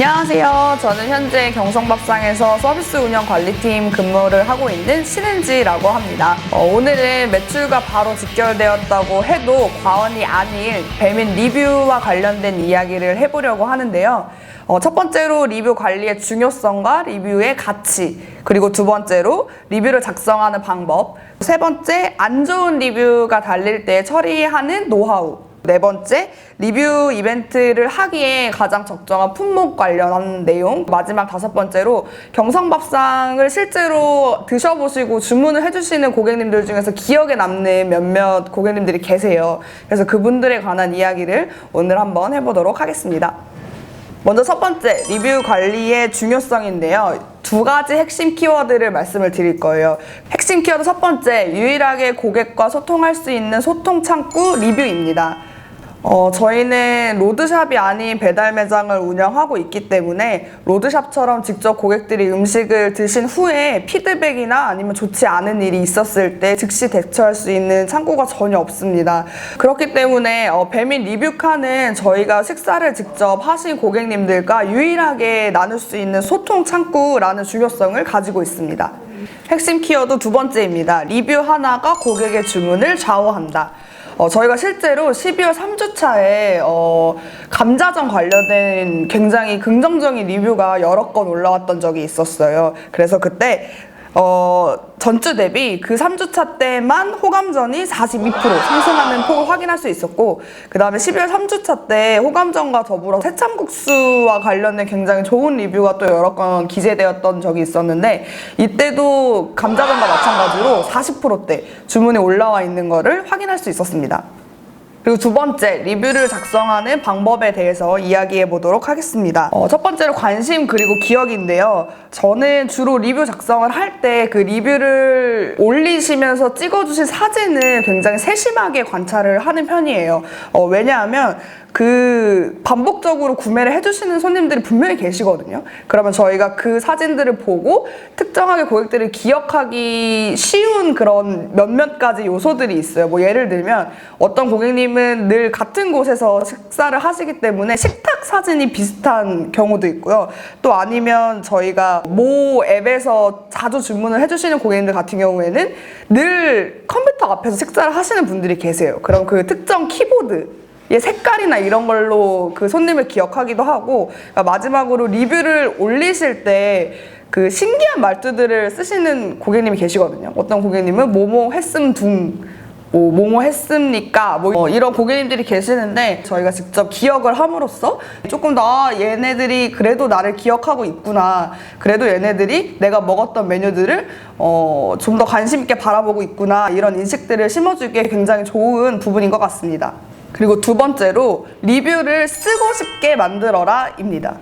안녕하세요. 저는 현재 경성밥상에서 서비스 운영 관리팀 근무를 하고 있는 신은지라고 합니다. 오늘은 매출과 바로 직결되었다고 해도 과언이 아닌 배민 리뷰와 관련된 이야기를 해보려고 하는데요. 첫 번째로 리뷰 관리의 중요성과 리뷰의 가치, 그리고 두 번째로 리뷰를 작성하는 방법, 세 번째 안 좋은 리뷰가 달릴 때 처리하는 노하우, 네 번째, 리뷰 이벤트를 하기에 가장 적정한 품목 관련한 내용, 마지막 다섯 번째로 경성밥상을 실제로 드셔보시고 주문을 해주시는 고객님들 중에서 기억에 남는 몇몇 고객님들이 계세요. 그래서 그분들에 관한 이야기를 오늘 한번 해보도록 하겠습니다. 먼저 첫 번째, 리뷰 관리의 중요성인데요. 두 가지 핵심 키워드를 말씀을 드릴 거예요. 핵심 키워드 첫 번째, 유일하게 고객과 소통할 수 있는 소통 창구 리뷰입니다. 저희는 로드샵이 아닌 배달 매장을 운영하고 있기 때문에 로드샵처럼 직접 고객들이 음식을 드신 후에 피드백이나 아니면 좋지 않은 일이 있었을 때 즉시 대처할 수 있는 창구가 전혀 없습니다. 그렇기 때문에 배민 리뷰칸은 저희가 식사를 직접 하신 고객님들과 유일하게 나눌 수 있는 소통 창구라는 중요성을 가지고 있습니다. 핵심 키워드 두 번째입니다. 리뷰 하나가 고객의 주문을 좌우한다. 저희가 실제로 12월 3주차에 감자전 관련된 굉장히 긍정적인 리뷰가 여러 건 올라왔던 적이 있었어요. 그래서 그때 전주 대비 그 3주차 때만 호감전이 42% 상승하는 폭을 확인할 수 있었고, 그 다음에 12월 3주차 때 호감전과 더불어 새참국수와 관련된 굉장히 좋은 리뷰가 또 여러 건 기재되었던 적이 있었는데, 이때도 감자전과 마찬가지로 40%대 주문이 올라와 있는 거를 확인할 수 있었습니다. 그리고 두 번째, 리뷰를 작성하는 방법에 대해서 이야기해 보도록 하겠습니다. 첫 번째로 관심 그리고 기억인데요. 저는 주로 리뷰 작성을 할 때 그 리뷰를 올리시면서 찍어주신 사진을 굉장히 세심하게 관찰을 하는 편이에요. 왜냐하면 반복적으로 구매를 해주시는 손님들이 분명히 계시거든요. 그러면 저희가 그 사진들을 보고 특정하게 고객들을 기억하기 쉬운 그런 몇몇 가지 요소들이 있어요. 뭐 예를 들면 어떤 고객님은 늘 같은 곳에서 식사를 하시기 때문에 식탁 사진이 비슷한 경우도 있고요. 또 아니면 저희가 모 앱에서 자주 주문을 해주시는 고객님들 같은 경우에는 늘 컴퓨터 앞에서 식사를 하시는 분들이 계세요. 그럼 그 특정 키보드 색깔이나 이런 걸로 그 손님을 기억하기도 하고, 마지막으로 리뷰를 올리실 때 그 신기한 말투들을 쓰시는 고객님이 계시거든요. 어떤 고객님은 뭐뭐 했음 둥, 뭐뭐 했습니까? 이런 고객님들이 계시는데, 저희가 직접 기억을 함으로써 조금 더 얘네들이 그래도 나를 기억하고 있구나, 그래도 얘네들이 내가 먹었던 메뉴들을 좀 더 관심 있게 바라보고 있구나, 이런 인식들을 심어주기에 굉장히 좋은 부분인 것 같습니다. 그리고 두 번째로 리뷰를 쓰고 싶게 만들어라 입니다.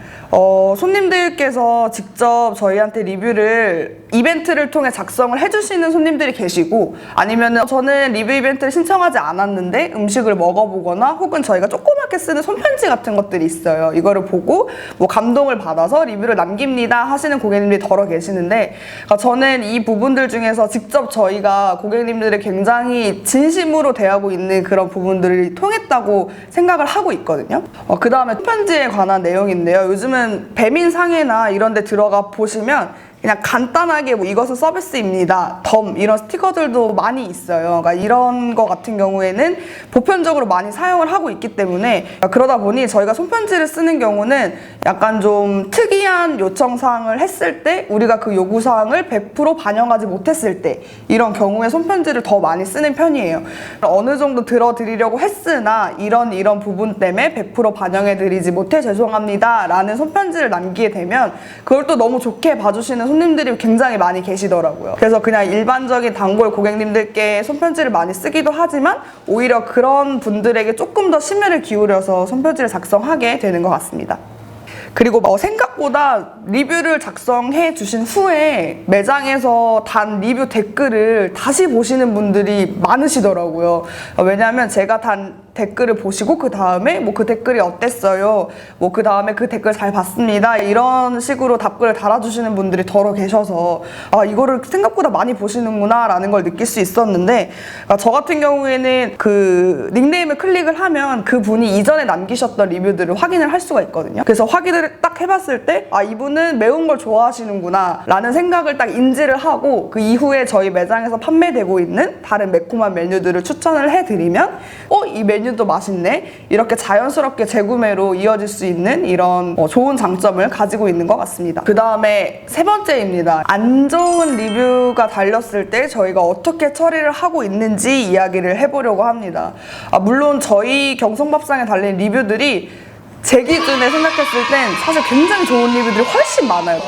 손님들께서 직접 저희한테 리뷰를 이벤트를 통해 작성을 해주시는 손님들이 계시고, 아니면은 저는 리뷰 이벤트를 신청하지 않았는데 음식을 먹어보거나 혹은 저희가 조그맣게 쓰는 손편지 같은 것들이 있어요. 이거를 보고 감동을 받아서 리뷰를 남깁니다 하시는 고객님들이 더러 계시는데, 저는 이 부분들 중에서 직접 저희가 고객님들을 굉장히 진심으로 대하고 있는 그런 부분들을 통했다고 생각을 하고 있거든요. 그 다음에 손편지에 관한 내용인데요. 요즘은 배민상해나 이런 데 들어가 보시면 그냥 간단하게 이것은 서비스입니다, 덤, 이런 스티커들도 많이 있어요. 그러니까 이런 거 같은 경우에는 보편적으로 많이 사용을 하고 있기 때문에, 그러다 보니 저희가 손편지를 쓰는 경우는 약간 좀 특이한 요청사항을 했을 때, 우리가 그 요구사항을 100% 반영하지 못했을 때, 이런 경우에 손편지를 더 많이 쓰는 편이에요. 어느 정도 들어드리려고 했으나 이런 부분 때문에 100% 반영해드리지 못해 죄송합니다 라는 손편지를 남기게 되면 그걸 또 너무 좋게 봐주시는 손님들이 굉장히 많이 계시더라고요. 그래서 그냥 일반적인 단골 고객님들께 손편지를 많이 쓰기도 하지만 오히려 그런 분들에게 조금 더 심혈을 기울여서 손편지를 작성하게 되는 것 같습니다. 그리고 생각보다 리뷰를 작성해 주신 후에 매장에서 단 리뷰 댓글을 다시 보시는 분들이 많으시더라고요. 왜냐하면 제가 단 댓글을 보시고 그 다음에 뭐 그 댓글이 어땠어요? 뭐 그 다음에 그 댓글 잘 봤습니다. 이런 식으로 답글을 달아주시는 분들이 더러 계셔서 아, 이거를 생각보다 많이 보시는구나 라는 걸 느낄 수 있었는데, 저 같은 경우에는 그 닉네임을 클릭을 하면 그 분이 이전에 남기셨던 리뷰들을 확인을 할 수가 있거든요. 그래서 확인을 딱 해봤을 때 아, 이분은 매운 걸 좋아하시는구나 라는 생각을 딱 인지를 하고 그 이후에 저희 매장에서 판매되고 있는 다른 매콤한 메뉴들을 추천을 해드리면 이 메뉴도 맛있네, 이렇게 자연스럽게 재구매로 이어질 수 있는 이런 좋은 장점을 가지고 있는 것 같습니다. 그 다음에 세 번째입니다. 안 좋은 리뷰가 달렸을 때 저희가 어떻게 처리를 하고 있는지 이야기를 해보려고 합니다. 물론 저희 경성밥상에 달린 리뷰들이 제 기준에 생각했을 땐 사실 굉장히 좋은 리뷰들이 훨씬 많아요.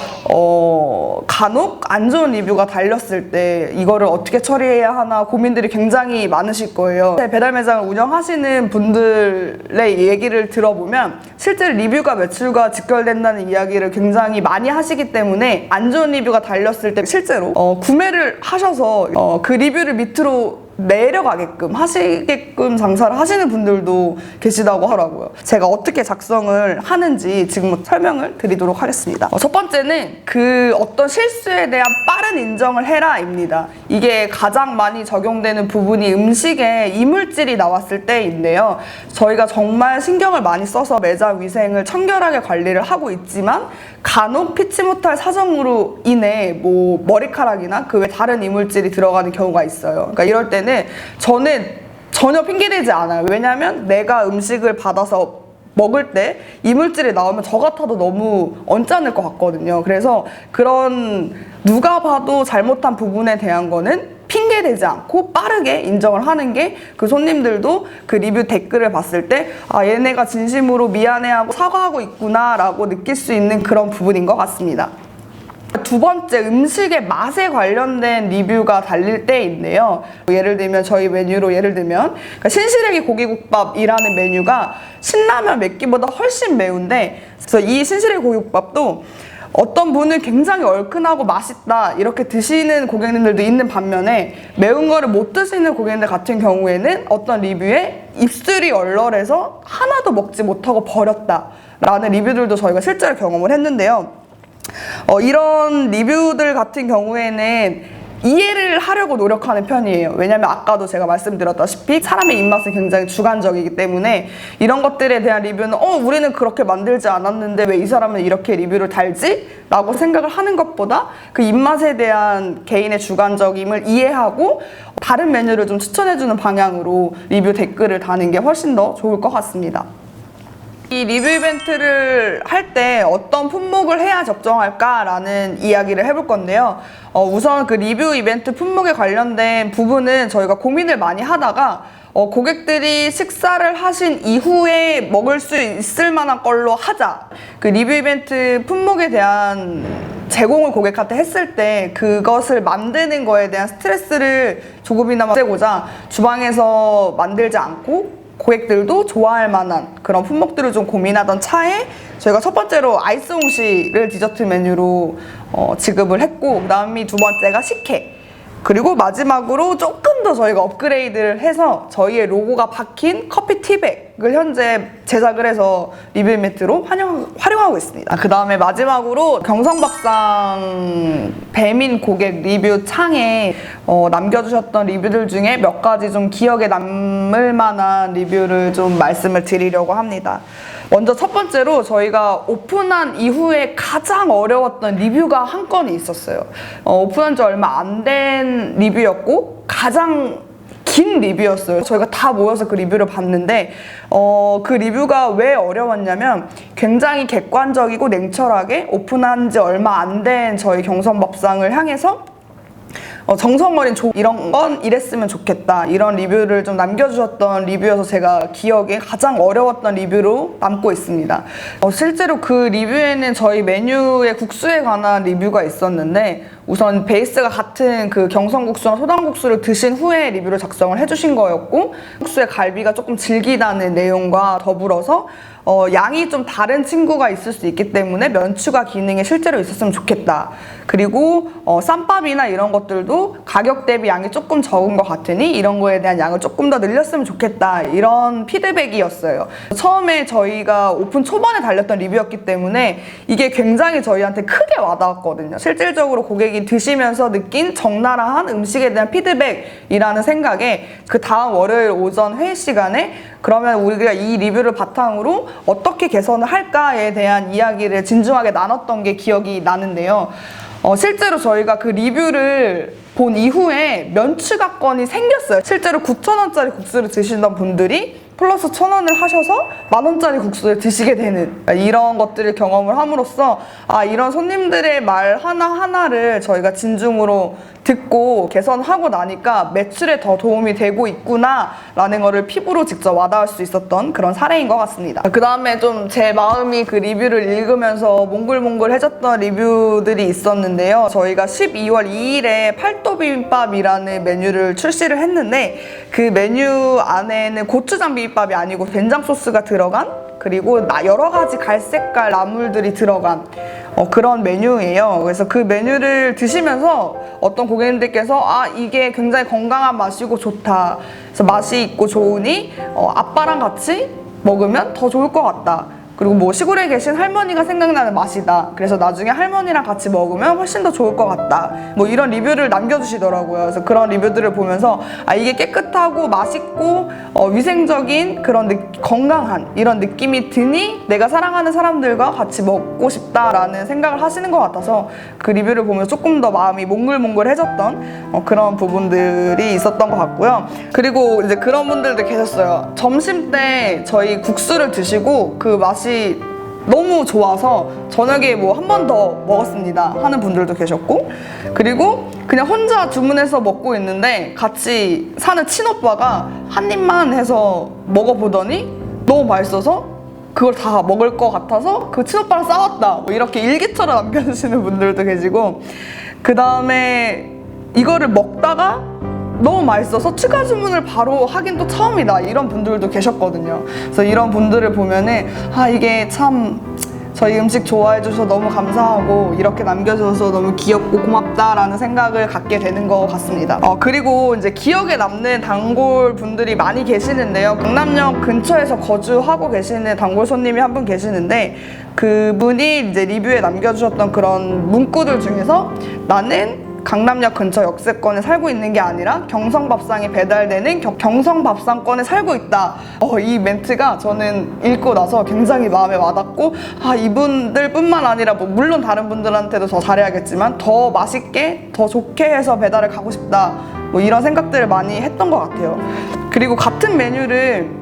간혹 안 좋은 리뷰가 달렸을 때 이거를 어떻게 처리해야 하나 고민들이 굉장히 많으실 거예요. 배달 매장을 운영하시는 분들의 얘기를 들어보면 실제로 리뷰가 매출과 직결된다는 이야기를 굉장히 많이 하시기 때문에 안 좋은 리뷰가 달렸을 때 실제로 구매를 하셔서 그 리뷰를 밑으로 내려가게끔 하시게끔 장사를 하시는 분들도 계시다고 하더라고요. 제가 어떻게 작성을 하는지 지금 설명을 드리도록 하겠습니다. 첫 번째는 그 어떤 실수에 대한 빠른 인정을 해라입니다. 이게 가장 많이 적용되는 부분이 음식에 이물질이 나왔을 때인데요. 저희가 정말 신경을 많이 써서 매장 위생을 청결하게 관리를 하고 있지만 간혹 피치 못할 사정으로 인해 뭐 머리카락이나 그 외 다른 이물질이 들어가는 경우가 있어요. 그러니까 이럴 때는 저는 전혀 핑계대지 않아요. 왜냐면 내가 음식을 받아서 먹을 때 이물질이 나오면 저 같아도 너무 언짢을 것 같거든요. 그래서 그런 누가 봐도 잘못한 부분에 대한 거는 핑계대지 않고 빠르게 인정을 하는 게 그 손님들도 그 리뷰 댓글을 봤을 때 아, 얘네가 진심으로 미안해하고 사과하고 있구나 라고 느낄 수 있는 그런 부분인 것 같습니다. 두 번째, 음식의 맛에 관련된 리뷰가 달릴 때인데요. 예를 들면 저희 메뉴로 그러니까 신시래기 고기국밥이라는 메뉴가 신라면 맵기보다 훨씬 매운데, 그래서 이 신시래기 고기국밥도 어떤 분은 굉장히 얼큰하고 맛있다 이렇게 드시는 고객님들도 있는 반면에 매운 거를 못 드시는 고객님들 같은 경우에는 어떤 리뷰에 입술이 얼얼해서 하나도 먹지 못하고 버렸다 라는 리뷰들도 저희가 실제로 경험을 했는데요. 이런 리뷰들 같은 경우에는 이해를 하려고 노력하는 편이에요. 왜냐면 아까도 제가 말씀드렸다시피 사람의 입맛은 굉장히 주관적이기 때문에 이런 것들에 대한 리뷰는 우리는 그렇게 만들지 않았는데 왜 이 사람은 이렇게 리뷰를 달지? 라고 생각을 하는 것보다 그 입맛에 대한 개인의 주관적임을 이해하고 다른 메뉴를 좀 추천해주는 방향으로 리뷰 댓글을 다는 게 훨씬 더 좋을 것 같습니다. 이 리뷰 이벤트를 할 때 어떤 품목을 해야 적정할까라는 이야기를 해볼 건데요. 우선 그 리뷰 이벤트 품목에 관련된 부분은 저희가 고민을 많이 하다가 고객들이 식사를 하신 이후에 먹을 수 있을 만한 걸로 하자. 그 리뷰 이벤트 품목에 대한 제공을 고객한테 했을 때 그것을 만드는 거에 대한 스트레스를 조금이나마 없애고자 주방에서 만들지 않고 고객들도 좋아할 만한 그런 품목들을 좀 고민하던 차에 저희가 첫 번째로 아이스 홍시를 디저트 메뉴로 지급을 했고, 그 다음이 두 번째가 식혜, 그리고 마지막으로 조금 더 저희가 업그레이드를 해서 저희의 로고가 박힌 커피 티백을 현재 제작을 해서 리뷰 이벤트로 활용하고 있습니다. 그 다음에 마지막으로 경성밥상 배민 고객 리뷰 창에 남겨주셨던 리뷰들 중에 몇 가지 좀 기억에 남을 만한 리뷰를 좀 말씀을 드리려고 합니다. 먼저 첫 번째로 저희가 오픈한 이후에 가장 어려웠던 리뷰가 한 건이 있었어요. 오픈한 지 얼마 안 된 리뷰였고 가장 긴 리뷰였어요. 저희가 다 모여서 그 리뷰를 봤는데 그 리뷰가 왜 어려웠냐면 굉장히 객관적이고 냉철하게 오픈한 지 얼마 안 된 저희 경성밥상을 향해서 정성 어린 이런 건 이랬으면 좋겠다, 이런 리뷰를 좀 남겨주셨던 리뷰여서 제가 기억에 가장 어려웠던 리뷰로 남고 있습니다. 실제로 그 리뷰에는 저희 메뉴의 국수에 관한 리뷰가 있었는데 우선 베이스가 같은 그 경성국수나 소당국수를 드신 후에 리뷰를 작성을 해주신 거였고, 국수의 갈비가 조금 질기다는 내용과 더불어서 양이 좀 다른 친구가 있을 수 있기 때문에 면추가 기능이 실제로 있었으면 좋겠다. 그리고 쌈밥이나 이런 것들도 가격 대비 양이 조금 적은 것 같으니 이런 거에 대한 양을 조금 더 늘렸으면 좋겠다. 이런 피드백이었어요. 처음에 저희가 오픈 초반에 달렸던 리뷰였기 때문에 이게 굉장히 저희한테 크게 와닿았거든요. 실질적으로 고객이 드시면서 느낀 적나라한 음식에 대한 피드백이라는 생각에 그 다음 월요일 오전 회의 시간에 그러면 우리가 이 리뷰를 바탕으로 어떻게 개선을 할까에 대한 이야기를 진중하게 나눴던 게 기억이 나는데요. 실제로 저희가 그 리뷰를 본 이후에 면추가건이 생겼어요. 실제로 9,000원짜리 국수를 드시던 분들이 플러스 1,000원을 하셔서 10,000원짜리 국수를 드시게 되는 이런 것들을 경험을 함으로써 이런 손님들의 말 하나하나를 저희가 진중으로 듣고 개선하고 나니까 매출에 더 도움이 되고 있구나 라는 거를 피부로 직접 와닿을 수 있었던 그런 사례인 것 같습니다. 그 다음에 좀 제 마음이 그 리뷰를 읽으면서 몽글몽글해졌던 리뷰들이 있었는데요. 저희가 12월 2일에 팔도비빔밥이라는 메뉴를 출시를 했는데 그 메뉴 안에는 고추장 비빔밥이 아니고 된장 소스가 들어간, 그리고 여러 가지 갈색깔 나물들이 들어간 그런 메뉴예요. 그래서 그 메뉴를 드시면서 어떤 고객님들께서 이게 굉장히 건강한 맛이고 좋다. 그래서 맛이 있고 좋으니 아빠랑 같이 먹으면 더 좋을 것 같다. 그리고 뭐 시골에 계신 할머니가 생각나는 맛이다. 그래서 나중에 할머니랑 같이 먹으면 훨씬 더 좋을 것 같다. 뭐 이런 리뷰를 남겨주시더라고요. 그래서 그런 리뷰들을 보면서 이게 깨끗하고 맛있고 위생적인 그런 건강한 이런 느낌이 드니 내가 사랑하는 사람들과 같이 먹고 싶다라는 생각을 하시는 것 같아서 그 리뷰를 보면서 조금 더 마음이 몽글몽글해졌던 그런 부분들이 있었던 것 같고요. 그리고 이제 그런 분들도 계셨어요. 점심 때 저희 국수를 드시고 그 맛이 너무 좋아서 저녁에 뭐 한 번 더 먹었습니다 하는 분들도 계셨고, 그리고 그냥 혼자 주문해서 먹고 있는데 같이 사는 친오빠가 한 입만 해서 먹어보더니 너무 맛있어서 그걸 다 먹을 것 같아서 그 친오빠랑 싸웠다, 뭐 이렇게 일기처럼 남겨주시는 분들도 계시고, 그 다음에 이거를 먹다가 너무 맛있어서 추가 주문을 바로 하긴 또 처음이다, 이런 분들도 계셨거든요. 그래서 이런 분들을 보면은 이게 참 저희 음식 좋아해 주셔서 너무 감사하고 이렇게 남겨줘서 너무 귀엽고 고맙다라는 생각을 갖게 되는 것 같습니다. 그리고 이제 기억에 남는 단골 분들이 많이 계시는데요. 강남역 근처에서 거주하고 계시는 단골 손님이 한 분 계시는데, 그분이 이제 리뷰에 남겨주셨던 그런 문구들 중에서 나는 강남역 근처 역세권에 살고 있는 게 아니라 경성밥상에 배달되는 경성밥상권에 살고 있다. 이 멘트가 저는 읽고 나서 굉장히 마음에 와닿고 이분들 뿐만 아니라 물론 다른 분들한테도 더 잘해야겠지만 더 맛있게 더 좋게 해서 배달을 가고 싶다, 뭐 이런 생각들을 많이 했던 것 같아요. 그리고 같은 메뉴를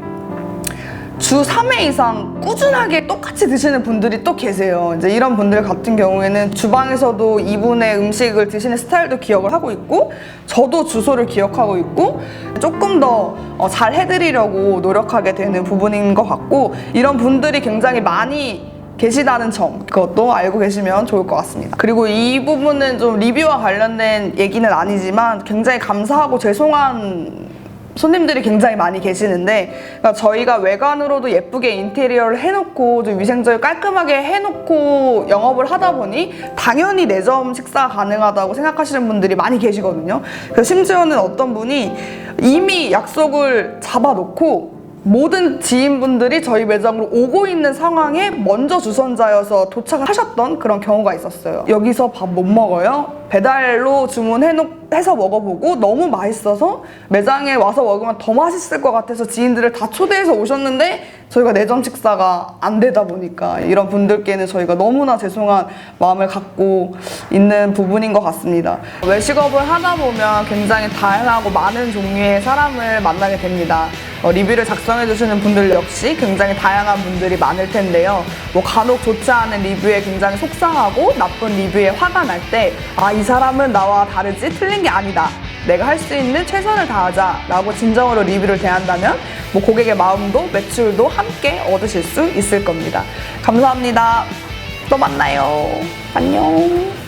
주 3회 이상 꾸준하게 똑같이 드시는 분들이 또 계세요. 이제 이런 분들 같은 경우에는 주방에서도 이분의 음식을 드시는 스타일도 기억을 하고 있고, 저도 주소를 기억하고 있고, 조금 더 잘 해드리려고 노력하게 되는 부분인 것 같고, 이런 분들이 굉장히 많이 계시다는 점, 그것도 알고 계시면 좋을 것 같습니다. 그리고 이 부분은 좀 리뷰와 관련된 얘기는 아니지만 굉장히 감사하고 죄송한 손님들이 굉장히 많이 계시는데, 그러니까 저희가 외관으로도 예쁘게 인테리어를 해놓고 좀 위생적이고 깔끔하게 해놓고 영업을 하다 보니 당연히 내점 식사 가능하다고 생각하시는 분들이 많이 계시거든요. 그래서 심지어는 어떤 분이 이미 약속을 잡아놓고 모든 지인분들이 저희 매장으로 오고 있는 상황에 먼저 주선자여서 도착을 하셨던 그런 경우가 있었어요. 여기서 밥 못 먹어요? 배달로 주문해서 먹어보고 너무 맛있어서 매장에 와서 먹으면 더 맛있을 것 같아서 지인들을 다 초대해서 오셨는데 저희가 내점 식사가 안 되다 보니까 이런 분들께는 저희가 너무나 죄송한 마음을 갖고 있는 부분인 것 같습니다. 외식업을 하다 보면 굉장히 다양하고 많은 종류의 사람을 만나게 됩니다. 리뷰를 작성해주시는 분들 역시 굉장히 다양한 분들이 많을 텐데요. 간혹 좋지 않은 리뷰에 굉장히 속상하고 나쁜 리뷰에 화가 날 때 이 사람은 나와 다르지, 틀린 게 아니다, 내가 할 수 있는 최선을 다하자 라고 진정으로 리뷰를 대한다면 고객의 마음도 매출도 함께 얻으실 수 있을 겁니다. 감사합니다. 또 만나요. 안녕.